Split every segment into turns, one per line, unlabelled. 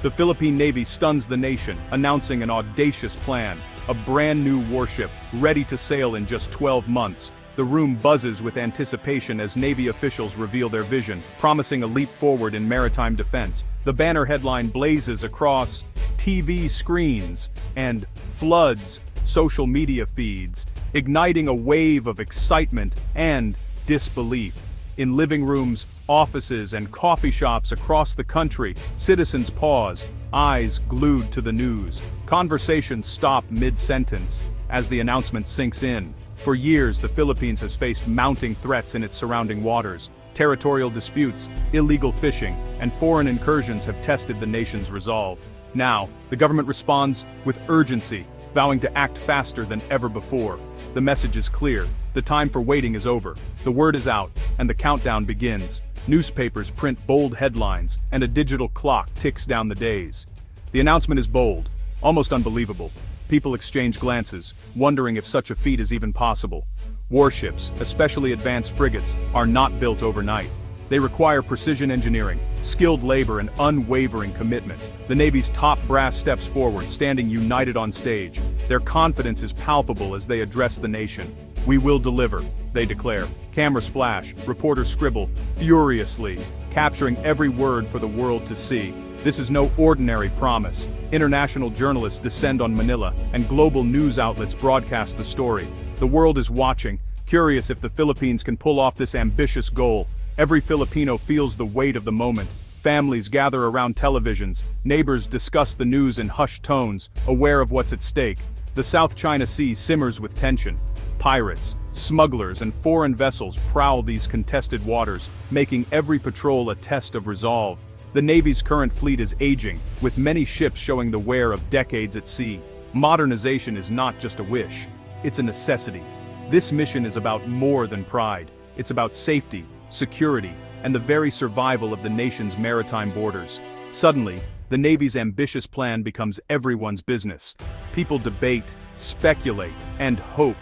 The Philippine Navy stuns the nation, announcing an audacious plan, a brand new warship, ready to sail in just 12 months. The room buzzes with anticipation as Navy officials reveal their vision, promising a leap forward in maritime defense. The banner headline blazes across TV screens and floods social media feeds, igniting a wave of excitement and disbelief. In living rooms, offices, and coffee shops across the country, citizens pause, eyes glued to the news. Conversations stop mid-sentence as the announcement sinks in. For years, the Philippines has faced mounting threats in its surrounding waters. Territorial disputes, illegal fishing, and foreign incursions have tested the nation's resolve. Now, the government responds with urgency, vowing to act faster than ever before. The message is clear. The time for waiting is over. The word is out, and the countdown begins. Newspapers print bold headlines, and a digital clock ticks down the days. The announcement is bold, almost unbelievable. People exchange glances, wondering if such a feat is even possible. Warships, especially advanced frigates, are not built overnight. They require precision engineering, skilled labor, and unwavering commitment. The Navy's top brass steps forward, standing united on stage. Their confidence is palpable as they address the nation. "We will deliver," they declare. Cameras flash, reporters scribble furiously, capturing every word for the world to see. This is no ordinary promise. International journalists descend on Manila, and global news outlets broadcast the story. The world is watching, curious if the Philippines can pull off this ambitious goal. Every Filipino feels the weight of the moment. Families gather around televisions, neighbors discuss the news in hushed tones, aware of what's at stake. The South China Sea simmers with tension. Pirates, smugglers, and foreign vessels prowl these contested waters, making every patrol a test of resolve. The Navy's current fleet is aging, with many ships showing the wear of decades at sea. Modernization is not just a wish, it's a necessity. This mission is about more than pride. It's about safety, security, and the very survival of the nation's maritime borders. Suddenly, the Navy's ambitious plan becomes everyone's business. People debate, speculate, and hope.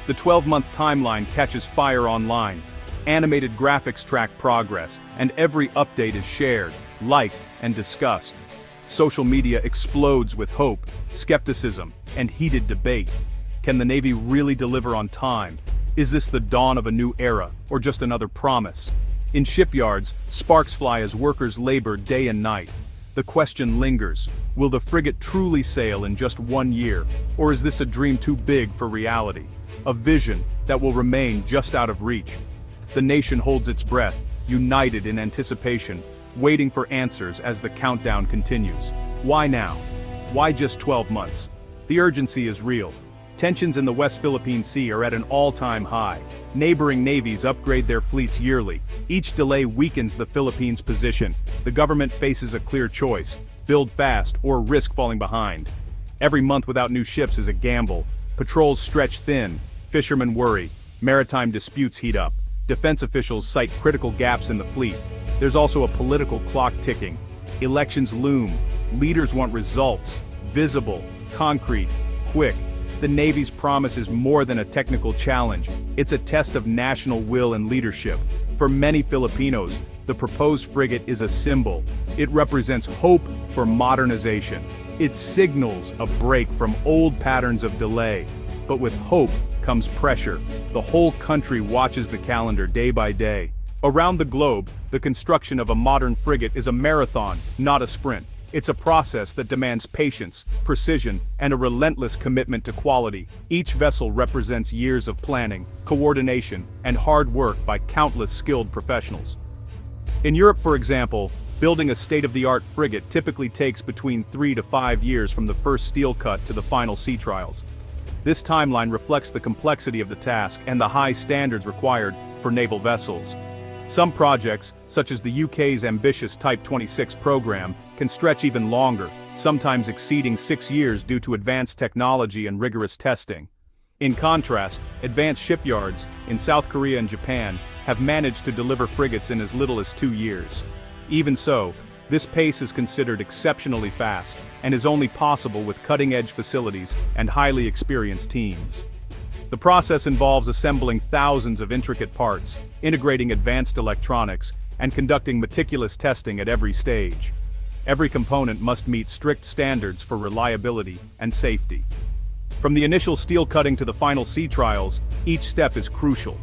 The 12-month timeline catches fire online. Animated graphics track progress, and every update is shared, liked, and discussed. Social media explodes with hope, skepticism, and heated debate. Can the Navy really deliver on time? Is this the dawn of a new era, or just another promise? In shipyards, sparks fly as workers labor day and night. The question lingers, will the frigate truly sail in just 1 year, or is this a dream too big for reality? A vision that will remain just out of reach. The nation holds its breath, united in anticipation, waiting for answers as the countdown continues. Why now? Why just 12 months? The urgency is real. Tensions in the West Philippine Sea are at an all-time high. Neighboring navies upgrade their fleets yearly. Each delay weakens the Philippines' position. The government faces a clear choice: build fast or risk falling behind. Every month without new ships is a gamble. Patrols stretch thin, fishermen worry, maritime disputes heat up. Defense officials cite critical gaps in the fleet. There's also a political clock ticking. Elections loom. Leaders want results, visible, concrete, quick. The Navy's promise is more than a technical challenge. It's a test of national will and leadership. For many Filipinos, the proposed frigate is a symbol. It represents hope for modernization. It signals a break from old patterns of delay. But with hope comes pressure. The whole country watches the calendar day by day. Around the globe, the construction of a modern frigate is a marathon, not a sprint. It's a process that demands patience, precision, and a relentless commitment to quality. Each vessel represents years of planning, coordination, and hard work by countless skilled professionals. In Europe, for example, building a state-of-the-art frigate typically takes between 3 to 5 years from the first steel cut to the final sea trials. This timeline reflects the complexity of the task and the high standards required for naval vessels. Some projects, such as the UK's ambitious Type 26 program, can stretch even longer, sometimes exceeding 6 years due to advanced technology and rigorous testing. In contrast, advanced shipyards in South Korea and Japan have managed to deliver frigates in as little as 2 years. Even so, this pace is considered exceptionally fast and is only possible with cutting-edge facilities and highly experienced teams. The process involves assembling thousands of intricate parts, integrating advanced electronics, and conducting meticulous testing at every stage. Every component must meet strict standards for reliability and safety. From the initial steel cutting to the final sea trials, each step is crucial.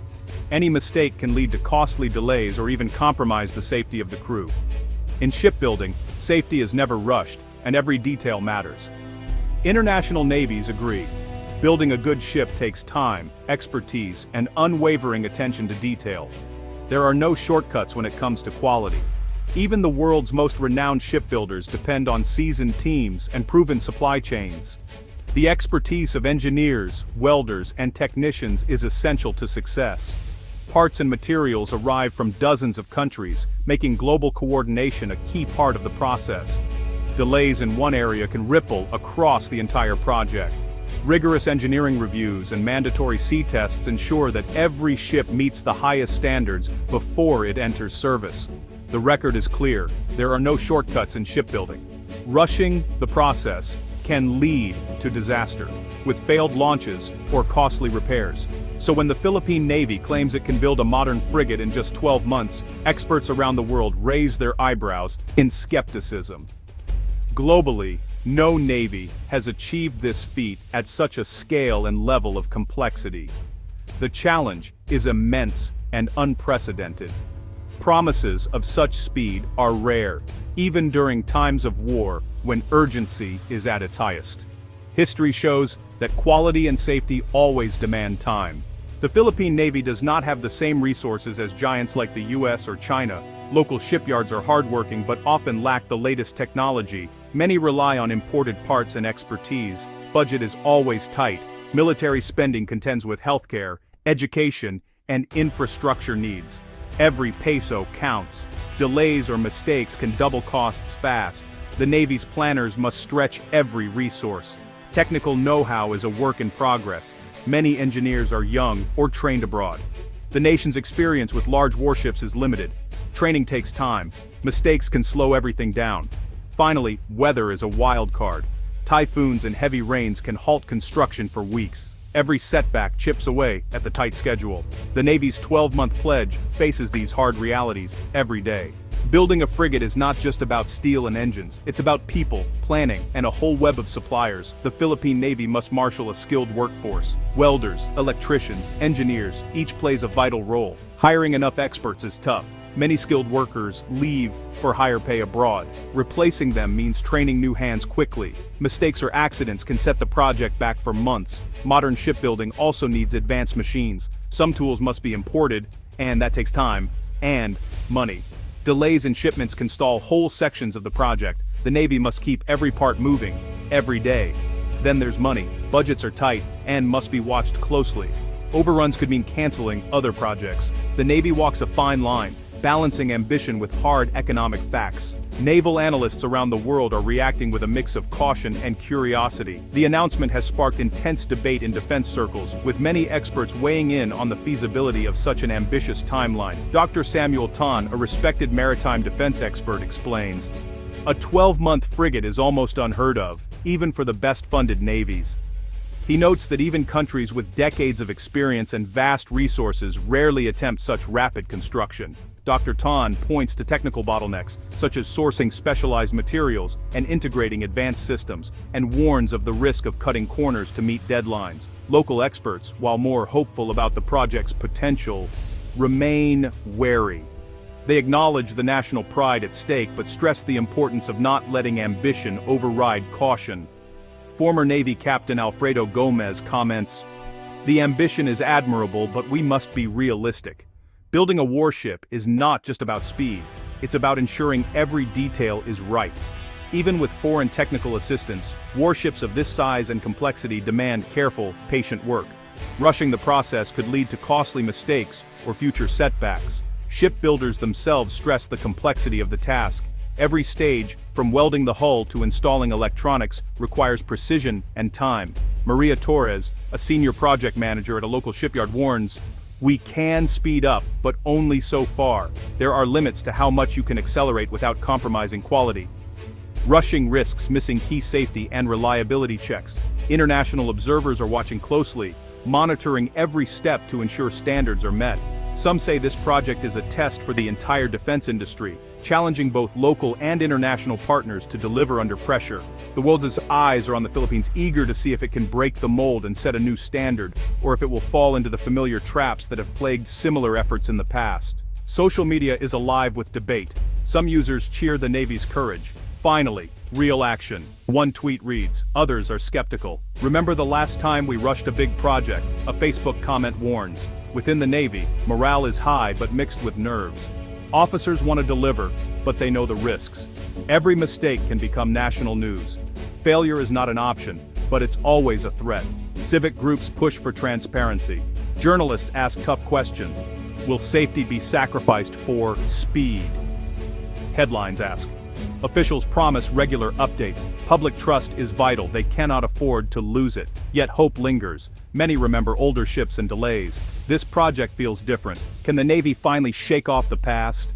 Any mistake can lead to costly delays or even compromise the safety of the crew. In shipbuilding, safety is never rushed, and every detail matters. International navies agree. Building a good ship takes time, expertise, and unwavering attention to detail. There are no shortcuts when it comes to quality. Even the world's most renowned shipbuilders depend on seasoned teams and proven supply chains. The expertise of engineers, welders, and technicians is essential to success. Parts and materials arrive from dozens of countries, making global coordination a key part of the process. Delays in one area can ripple across the entire project. Rigorous engineering reviews and mandatory sea tests ensure that every ship meets the highest standards before it enters service. The record is clear: there are no shortcuts in shipbuilding. Rushing the process can lead to disaster, with failed launches or costly repairs. So when the Philippine Navy claims it can build a modern frigate in just 12 months, experts around the world raise their eyebrows in skepticism. Globally, no navy has achieved this feat at such a scale and level of complexity. The challenge is immense and unprecedented. Promises of such speed are rare, even during times of war when urgency is at its highest. History shows that quality and safety always demand time. The Philippine Navy does not have the same resources as giants like the US or China. Local shipyards are hardworking but often lack the latest technology. Many rely on imported parts and expertise. Budget is always tight. Military spending contends with healthcare, education, and infrastructure needs. Every peso counts. Delays or mistakes can double costs fast. The Navy's planners must stretch every resource. Technical know-how is a work in progress. Many engineers are young or trained abroad. The nation's experience with large warships is limited. Training takes time. Mistakes can slow everything down. Finally, weather is a wild card. Typhoons and heavy rains can halt construction for weeks. Every setback chips away at the tight schedule. The Navy's 12-month pledge faces these hard realities every day. Building a frigate is not just about steel and engines, it's about people, planning, and a whole web of suppliers. The Philippine Navy must marshal a skilled workforce. Welders, electricians, engineers, each plays a vital role. Hiring enough experts is tough. Many skilled workers leave for higher pay abroad. Replacing them means training new hands quickly. Mistakes or accidents can set the project back for months. Modern shipbuilding also needs advanced machines. Some tools must be imported, and that takes time and money. Delays in shipments can stall whole sections of the project. The Navy must keep every part moving, every day. Then there's money. Budgets are tight and must be watched closely. Overruns could mean canceling other projects. The Navy walks a fine line, balancing ambition with hard economic facts. Naval analysts around the world are reacting with a mix of caution and curiosity. The announcement has sparked intense debate in defense circles, with many experts weighing in on the feasibility of such an ambitious timeline. Dr. Samuel Tan, a respected maritime defense expert, explains, "A 12-month frigate is almost unheard of, even for the best-funded navies." He notes that even countries with decades of experience and vast resources rarely attempt such rapid construction. Dr. Tan points to technical bottlenecks, such as sourcing specialized materials and integrating advanced systems, and warns of the risk of cutting corners to meet deadlines. Local experts, while more hopeful about the project's potential, remain wary. They acknowledge the national pride at stake but stress the importance of not letting ambition override caution. Former Navy Captain Alfredo Gomez comments, "The ambition is admirable, but we must be realistic. Building a warship is not just about speed, it's about ensuring every detail is right. Even with foreign technical assistance, warships of this size and complexity demand careful, patient work. Rushing the process could lead to costly mistakes or future setbacks. Shipbuilders themselves stress the complexity of the task. Every stage, from welding the hull to installing electronics, requires precision and time." Maria Torres, a senior project manager at a local shipyard, warns, "We can speed up, but only so far. There are limits to how much you can accelerate without compromising quality." Rushing risks missing key safety and reliability checks. International observers are watching closely, monitoring every step to ensure standards are met. Some say this project is a test for the entire defense industry, challenging both local and international partners to deliver under pressure. The world's eyes are on the Philippines, eager to see if it can break the mold and set a new standard, or if it will fall into the familiar traps that have plagued similar efforts in the past. Social media is alive with debate. Some users cheer the Navy's courage. Finally, real action. One tweet reads, others are skeptical. Remember the last time we rushed a big project? A Facebook comment warns. Within the Navy, morale is high but mixed with nerves. Officers want to deliver, but they know the risks. Every mistake can become national news. Failure is not an option, but it's always a threat. Civic groups push for transparency. Journalists ask tough questions. Will safety be sacrificed for speed? Headlines ask. Officials promise regular updates. Public trust is vital. They cannot afford to lose it. Yet hope lingers. Many remember older ships and delays. This project feels different. Can the Navy finally shake off the past?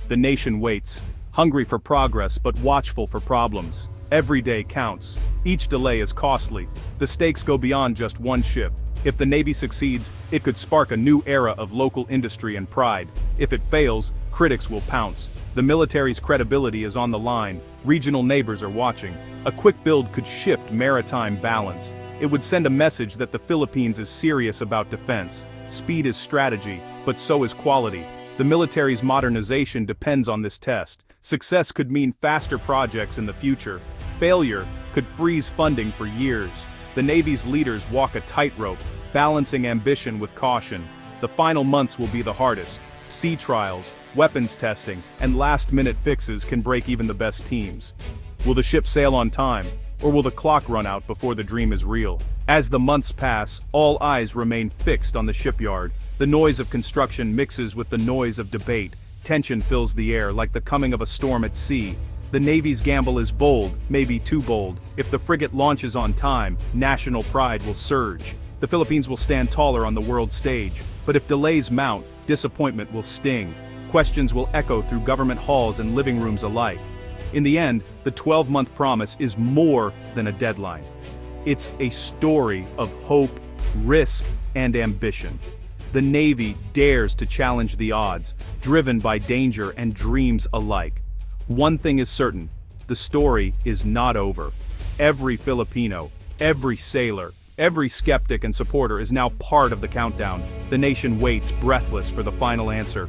The nation waits, hungry for progress but watchful for problems. Every day counts. Each delay is costly. The stakes go beyond just one ship. If the Navy succeeds, it could spark a new era of local industry and pride. If it fails, critics will pounce. The military's credibility is on the line. Regional neighbors are watching. A quick build could shift maritime balance. It would send a message that the Philippines is serious about defense. Speed is strategy, but so is quality. The military's modernization depends on this test. Success could mean faster projects in the future. Failure could freeze funding for years. The Navy's leaders walk a tightrope, balancing ambition with caution. The final months will be the hardest. Sea trials, weapons testing, and last-minute fixes can break even the best teams. Will the ship sail on time, or will the clock run out before the dream is real? As the months pass, all eyes remain fixed on the shipyard. The noise of construction mixes with the noise of debate. Tension fills the air like the coming of a storm at sea. The Navy's gamble is bold, maybe too bold. If the frigate launches on time, national pride will surge. The Philippines will stand taller on the world stage. But if delays mount, disappointment will sting. Questions will echo through government halls and living rooms alike. In the end, the 12-month promise is more than a deadline. It's a story of hope, risk, and ambition. The Navy dares to challenge the odds, driven by danger and dreams alike. One thing is certain, the story is not over. Every Filipino, every sailor, every skeptic and supporter is now part of the countdown. The nation waits, breathless, for the final answer.